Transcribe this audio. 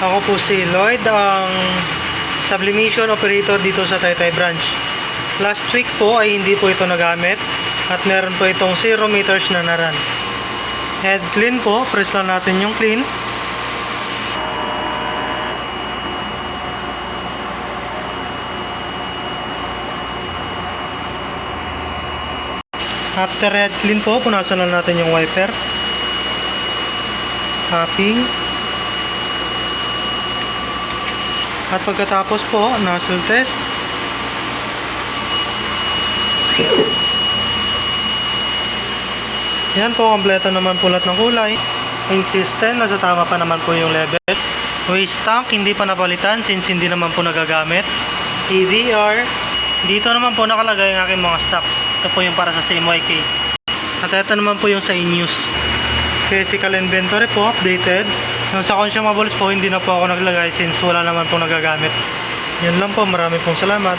Ako po si Lloyd, ang sublimation operator dito sa Taytay branch. Last week po ay hindi po ito nagamit at meron po itong 0 meters na naran. Head clean po, press lang natin yung clean. After head clean po, punasan lang natin yung wiper. Tapping. At pagkatapos po, nozzle test. Yan po, kompleto naman po lahat ng kulay. Ink system, nasa tama pa naman po yung level. Waste tank, hindi pa napalitan since hindi naman po nagagamit. EVR. Dito naman po nakalagay ang aking mga stocks. Ito po yung para sa CMYK. At ito naman po yung sa in-use. Physical inventory po, updated. Yung sa consumables po, hindi na po ako naglagay since wala naman po nagagamit. Yan lang po, marami pong salamat.